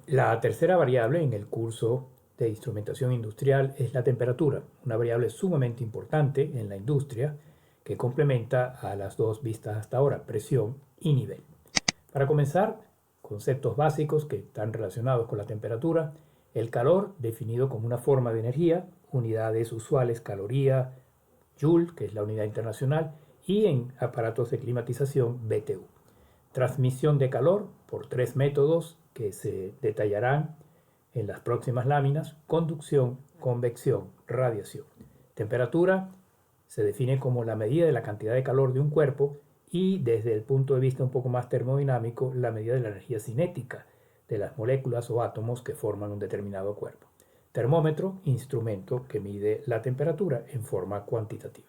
La tercera variable en el curso de instrumentación industrial es la temperatura, una variable sumamente importante en la industria que complementa a las dos vistas hasta ahora, presión y nivel. Para comenzar, conceptos básicos que están relacionados con la temperatura: el calor, definido como una forma de energía, unidades usuales, caloría, Joule, que es la unidad internacional, y en aparatos de climatización, BTU. Transmisión de calor por tres métodos que se detallarán en las próximas láminas: conducción, convección, radiación. Temperatura se define como la medida de la cantidad de calor de un cuerpo y, desde el punto de vista un poco más termodinámico, la medida de la energía cinética de las moléculas o átomos que forman un determinado cuerpo. Termómetro, instrumento que mide la temperatura en forma cuantitativa.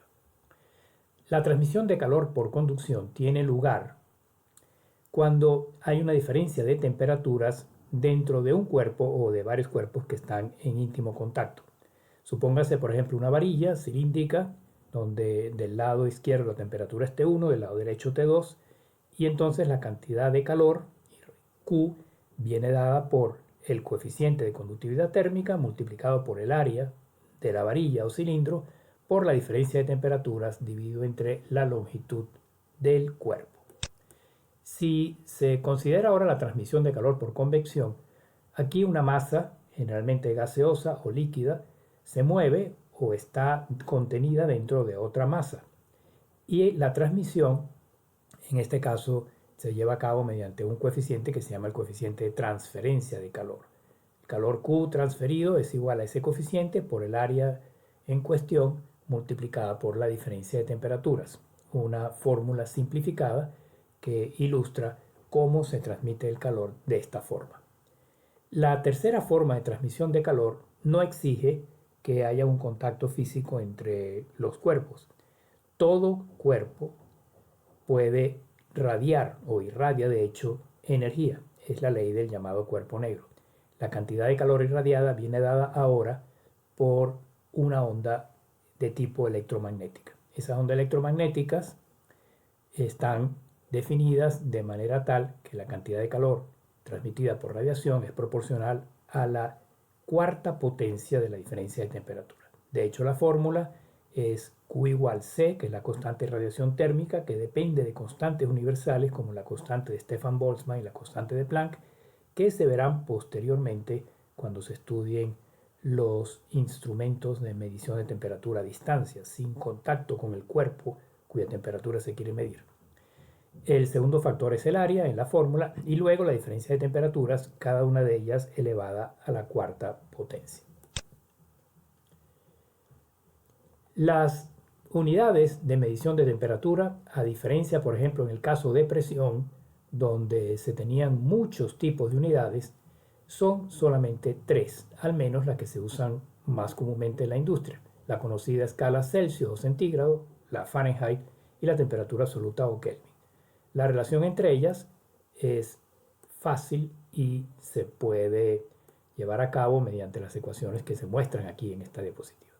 La transmisión de calor por conducción tiene lugar cuando hay una diferencia de temperaturas dentro de un cuerpo o de varios cuerpos que están en íntimo contacto. Supóngase, por ejemplo, una varilla cilíndrica donde del lado izquierdo la temperatura es T1, del lado derecho T2, y entonces la cantidad de calor, Q, viene dada por el coeficiente de conductividad térmica multiplicado por el área de la varilla o cilindro por la diferencia de temperaturas dividido entre la longitud del cuerpo. Si se considera ahora la transmisión de calor por convección, aquí una masa, generalmente gaseosa o líquida, se mueve o está contenida dentro de otra masa. Y la transmisión, en este caso, se lleva a cabo mediante un coeficiente que se llama el coeficiente de transferencia de calor. El calor Q transferido es igual a ese coeficiente por el área en cuestión multiplicada por la diferencia de temperaturas. Una fórmula simplificada que ilustra cómo se transmite el calor de esta forma. La tercera forma de transmisión de calor no exige que haya un contacto físico entre los cuerpos. Todo cuerpo puede radiar o irradia, de hecho, energía. Es la ley del llamado cuerpo negro. La cantidad de calor irradiada viene dada ahora por una onda de tipo electromagnética. Esas ondas electromagnéticas están definidas de manera tal que la cantidad de calor transmitida por radiación es proporcional a la cuarta potencia de la diferencia de temperatura. De hecho, la fórmula es Q igual C, que es la constante de radiación térmica, que depende de constantes universales como la constante de Stefan Boltzmann y la constante de Planck, que se verán posteriormente cuando se estudien los instrumentos de medición de temperatura a distancia, sin contacto con el cuerpo cuya temperatura se quiere medir. El segundo factor es el área en la fórmula y luego la diferencia de temperaturas, cada una de ellas elevada a la cuarta potencia. Las unidades de medición de temperatura, a diferencia, por ejemplo, en el caso de presión, donde se tenían muchos tipos de unidades, son solamente tres, al menos las que se usan más comúnmente en la industria: la conocida escala Celsius o centígrado, la Fahrenheit y la temperatura absoluta o Kelvin. La relación entre ellas es fácil y se puede llevar a cabo mediante las ecuaciones que se muestran aquí en esta diapositiva.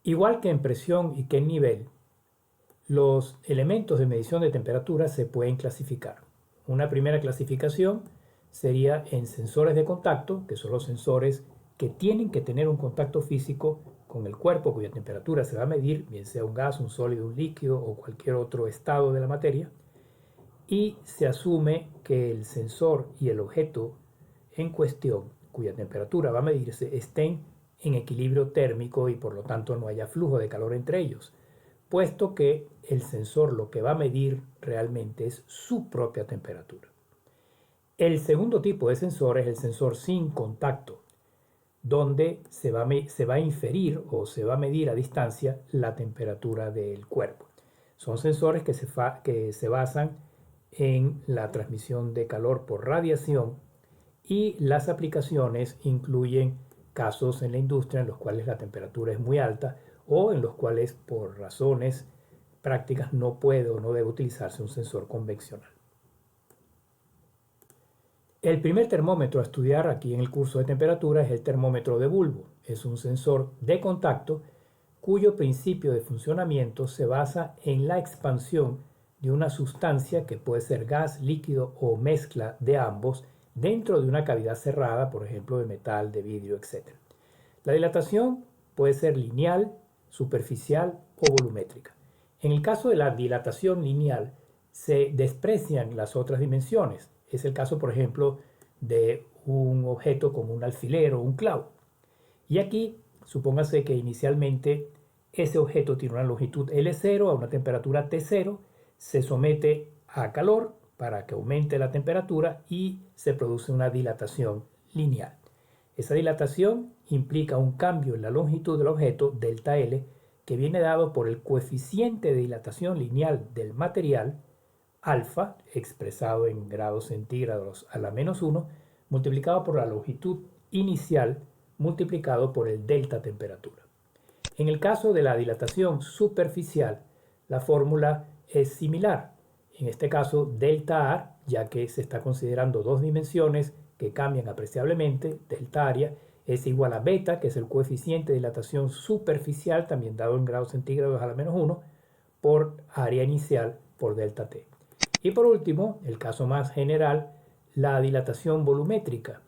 Igual que en presión y que en nivel, los elementos de medición de temperatura se pueden clasificar. Una primera clasificación sería en sensores de contacto, que son los sensores que tienen que tener un contacto físico con el cuerpo cuya temperatura se va a medir, bien sea un gas, un sólido, un líquido o cualquier otro estado de la materia, y se asume que el sensor y el objeto en cuestión cuya temperatura va a medirse estén en equilibrio térmico y por lo tanto no haya flujo de calor entre ellos, puesto que el sensor lo que va a medir realmente es su propia temperatura. El segundo tipo de sensor es el sensor sin contacto, donde se va a inferir o se va a medir a distancia la temperatura del cuerpo. Son sensores que se basan en la transmisión de calor por radiación y las aplicaciones incluyen casos en la industria en los cuales la temperatura es muy alta o en los cuales por razones prácticas no puede o no debe utilizarse un sensor convencional. El primer termómetro a estudiar aquí en el curso de temperatura es el termómetro de bulbo. Es un sensor de contacto cuyo principio de funcionamiento se basa en la expansión de una sustancia que puede ser gas, líquido o mezcla de ambos dentro de una cavidad cerrada, por ejemplo de metal, de vidrio, etc. La dilatación puede ser lineal, superficial o volumétrica. En el caso de la dilatación lineal se desprecian las otras dimensiones. Es el caso, por ejemplo, de un objeto como un alfiler o un clavo. Y aquí, supóngase que inicialmente ese objeto tiene una longitud L0 a una temperatura T0, se somete a calor para que aumente la temperatura y se produce una dilatación lineal. Esa dilatación implica un cambio en la longitud del objeto, delta L, que viene dado por el coeficiente de dilatación lineal del material, alfa, expresado en grados centígrados a la -1, multiplicado por la longitud inicial, multiplicado por el delta temperatura. En el caso de la dilatación superficial, la fórmula es similar. En este caso, delta A, ya que se está considerando dos dimensiones que cambian apreciablemente, delta área, es igual a beta, que es el coeficiente de dilatación superficial, también dado en grados centígrados a la -1, por área inicial por delta T. Y por último, el caso más general, la dilatación volumétrica,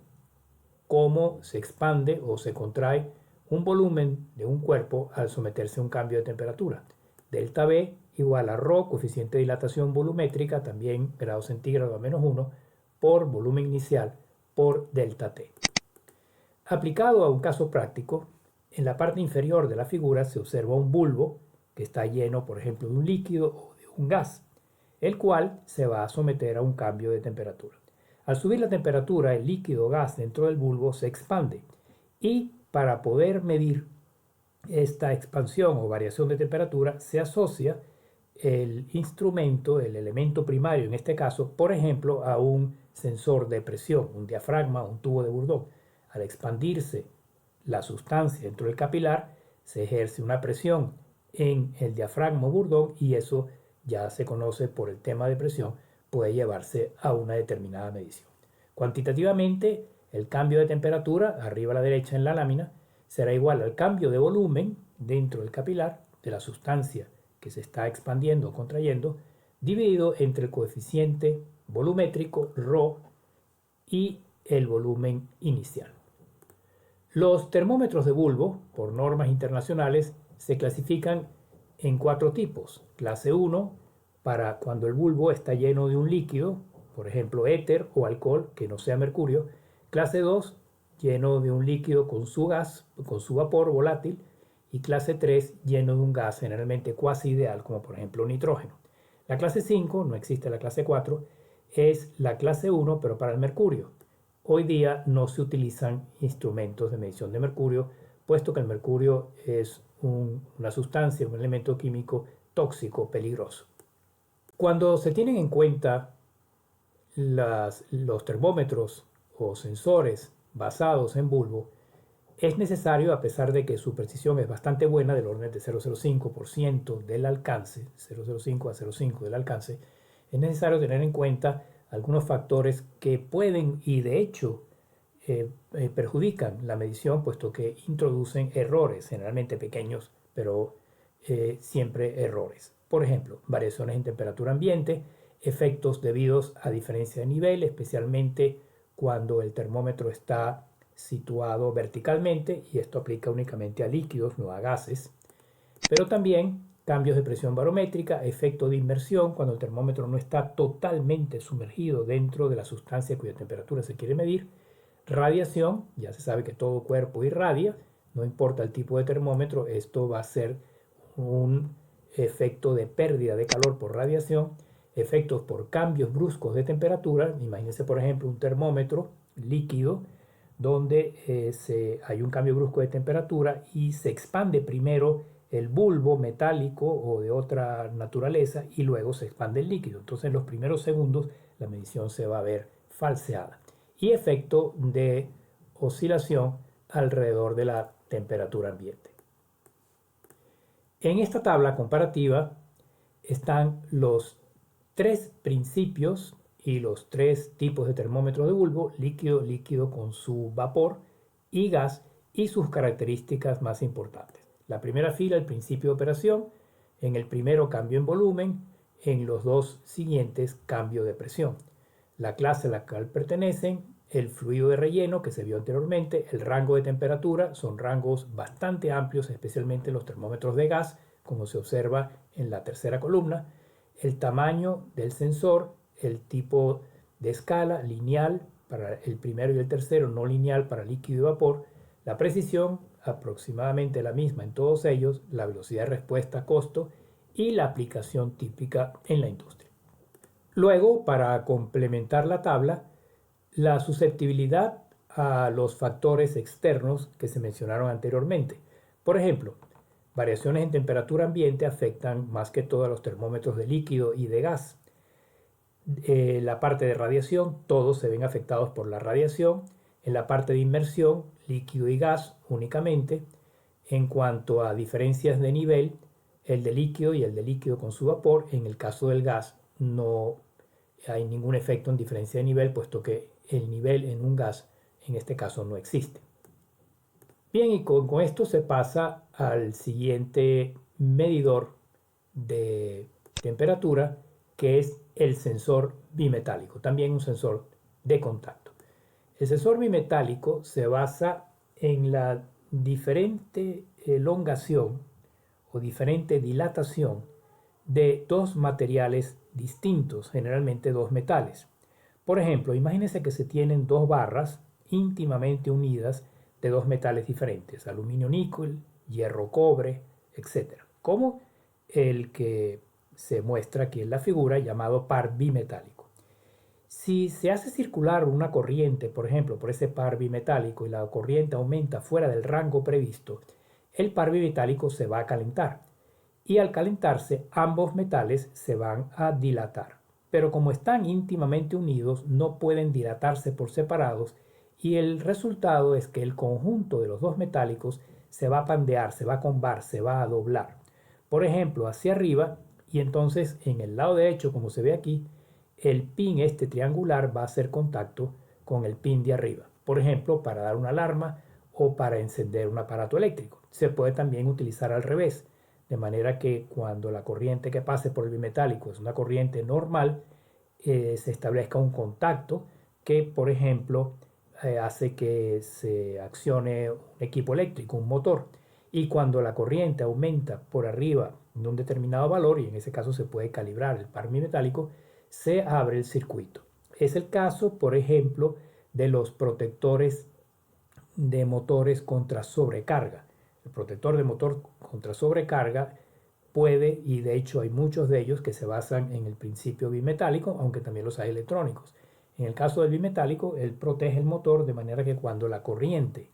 cómo se expande o se contrae un volumen de un cuerpo al someterse a un cambio de temperatura. Delta B igual a ρ, coeficiente de dilatación volumétrica, también grados centígrados a -1, por volumen inicial por delta T. Aplicado a un caso práctico, en la parte inferior de la figura se observa un bulbo que está lleno, por ejemplo, de un líquido o de un gas, el cual se va a someter a un cambio de temperatura. Al subir la temperatura, el líquido o gas dentro del bulbo se expande y para poder medir esta expansión o variación de temperatura se asocia el instrumento, el elemento primario en este caso, por ejemplo, a un sensor de presión, un diafragma, un tubo de Bourdon. Al expandirse la sustancia dentro del capilar, se ejerce una presión en el diafragma Bourdon y eso ya se conoce por el tema de presión, puede llevarse a una determinada medición. Cuantitativamente, el cambio de temperatura, arriba a la derecha en la lámina, será igual al cambio de volumen dentro del capilar de la sustancia que se está expandiendo o contrayendo, dividido entre el coeficiente volumétrico ρ y el volumen inicial. Los termómetros de bulbo, por normas internacionales, se clasifican en 4 tipos. Clase 1, para cuando el bulbo está lleno de un líquido, por ejemplo éter o alcohol, que no sea mercurio. Clase 2, lleno de un líquido con su gas, con su vapor volátil. Y clase 3, lleno de un gas generalmente cuasi ideal, como por ejemplo nitrógeno. La clase 5, no existe la clase 4, es la clase 1, pero para el mercurio. Hoy día no se utilizan instrumentos de medición de mercurio, puesto que el mercurio es una sustancia, un elemento químico tóxico, peligroso. Cuando se tienen en cuenta los termómetros o sensores basados en bulbo, es necesario, a pesar de que su precisión es bastante buena, del orden de 0,05% del alcance, 0,05 a 0,5 del alcance, es necesario tener en cuenta algunos factores que pueden y de hecho perjudican la medición, puesto que introducen errores, generalmente pequeños, pero siempre errores. Por ejemplo, variaciones en temperatura ambiente, efectos debidos a diferencia de nivel, especialmente cuando el termómetro está situado verticalmente, y esto aplica únicamente a líquidos, no a gases, pero también cambios de presión barométrica, efecto de inmersión, cuando el termómetro no está totalmente sumergido dentro de la sustancia cuya temperatura se quiere medir, radiación, ya se sabe que todo cuerpo irradia, no importa el tipo de termómetro, esto va a ser un efecto de pérdida de calor por radiación, efectos por cambios bruscos de temperatura. Imagínense, por ejemplo, un termómetro líquido donde hay un cambio brusco de temperatura y se expande primero el bulbo metálico o de otra naturaleza y luego se expande el líquido. Entonces en los primeros segundos la medición se va a ver falseada. Y efecto de oscilación alrededor de la temperatura ambiente. En esta tabla comparativa están los 3 principios y los 3 tipos de termómetros de bulbo: líquido, líquido con su vapor y gas, y sus características más importantes. La primera fila, el principio de operación. En el primero, cambio en volumen. en los dos siguientes cambios de presión. La clase a la cual pertenecen, el fluido de relleno que se vio anteriormente, el rango de temperatura, son rangos bastante amplios, especialmente los termómetros de gas, como se observa en la tercera columna, el tamaño del sensor, el tipo de escala lineal para el primero y el tercero, no lineal para líquido y vapor, la precisión, aproximadamente la misma en todos ellos, la velocidad de respuesta costo y la aplicación típica en la industria. Luego, para complementar la tabla, la susceptibilidad a los factores externos que se mencionaron anteriormente. Por ejemplo, variaciones en temperatura ambiente afectan más que todo a los termómetros de líquido y de gas. La parte de radiación, todos se ven afectados por la radiación. En la parte de inmersión, líquido y gas únicamente. En cuanto a diferencias de nivel, el de líquido y el de líquido con su vapor. En el caso del gas no hay ningún efecto en diferencia de nivel, puesto que el nivel en un gas en este caso no existe. Bien, y con esto se pasa al siguiente medidor de temperatura, que es el sensor bimetálico, también un sensor de contacto. El sensor bimetálico se basa en la diferente elongación o diferente dilatación de dos materiales distintos, generalmente dos metales. Por ejemplo, imagínense que se tienen dos barras íntimamente unidas de dos metales diferentes, aluminio níquel, hierro cobre, etc. Como el que se muestra aquí en la figura, llamado par bimetálico. Si se hace circular una corriente, por ejemplo, por ese par bimetálico y la corriente aumenta fuera del rango previsto, el par bimetálico se va a calentar y al calentarse ambos metales se van a dilatar. Pero como están íntimamente unidos, no pueden dilatarse por separados y el resultado es que el conjunto de los dos metálicos se va a pandear, se va a combar, se va a doblar. Por ejemplo, hacia arriba, y entonces en el lado derecho, como se ve aquí, el pin este triangular va a hacer contacto con el pin de arriba. Por ejemplo, para dar una alarma o para encender un aparato eléctrico. Se puede también utilizar al revés, de manera que cuando la corriente que pase por el bimetálico es una corriente normal, se establezca un contacto que, por ejemplo, hace que se accione un equipo eléctrico, un motor. Y cuando la corriente aumenta por arriba de un determinado valor, y en ese caso se puede calibrar el par bimetálico, se abre el circuito. Es el caso, por ejemplo, de los protectores de motores contra sobrecarga. El protector de motor contra sobrecarga puede, y de hecho hay muchos de ellos que se basan en el principio bimetálico, aunque también los hay electrónicos. En el caso del bimetálico, él protege el motor de manera que cuando la corriente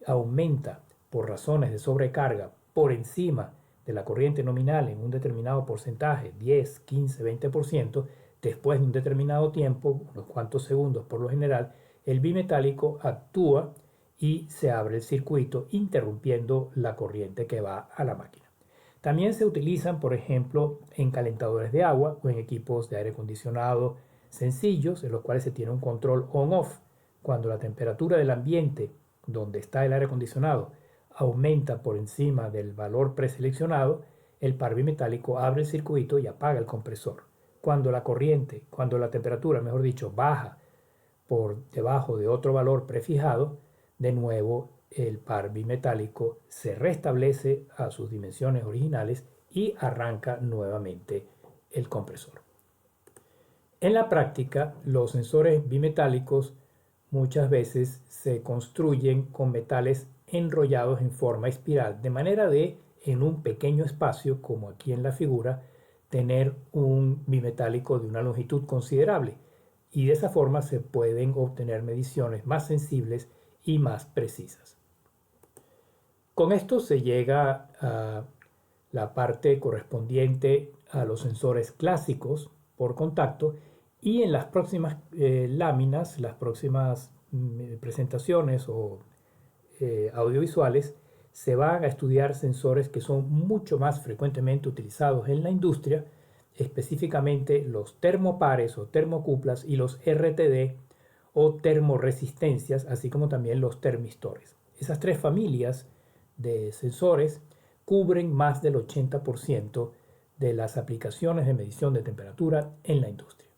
aumenta por razones de sobrecarga por encima de la corriente nominal en un determinado porcentaje, 10, 15, 20%, después de un determinado tiempo, unos cuantos segundos por lo general, el bimetálico actúa y se abre el circuito interrumpiendo la corriente que va a la máquina. También se utilizan, por ejemplo, en calentadores de agua o en equipos de aire acondicionado sencillos, en los cuales se tiene un control on-off. Cuando la temperatura del ambiente donde está el aire acondicionado aumenta por encima del valor preseleccionado, el par bimetálico abre el circuito y apaga el compresor. Cuando la temperatura, mejor dicho, baja por debajo de otro valor prefijado, de nuevo el par bimetálico se restablece a sus dimensiones originales y arranca nuevamente el compresor. En la práctica, los sensores bimetálicos muchas veces se construyen con metales enrollados en forma espiral, de manera de, en un pequeño espacio, como aquí en la figura, tener un bimetálico de una longitud considerable, y de esa forma se pueden obtener mediciones más sensibles y más precisas. Con esto se llega a la parte correspondiente a los sensores clásicos por contacto, y en las próximas láminas, las próximas presentaciones o audiovisuales, se van a estudiar sensores que son mucho más frecuentemente utilizados en la industria, específicamente los termopares o termocuplas y los RTD o termoresistencias, así como también los termistores. Esas tres familias de sensores cubren más del 80% de las aplicaciones de medición de temperatura en la industria.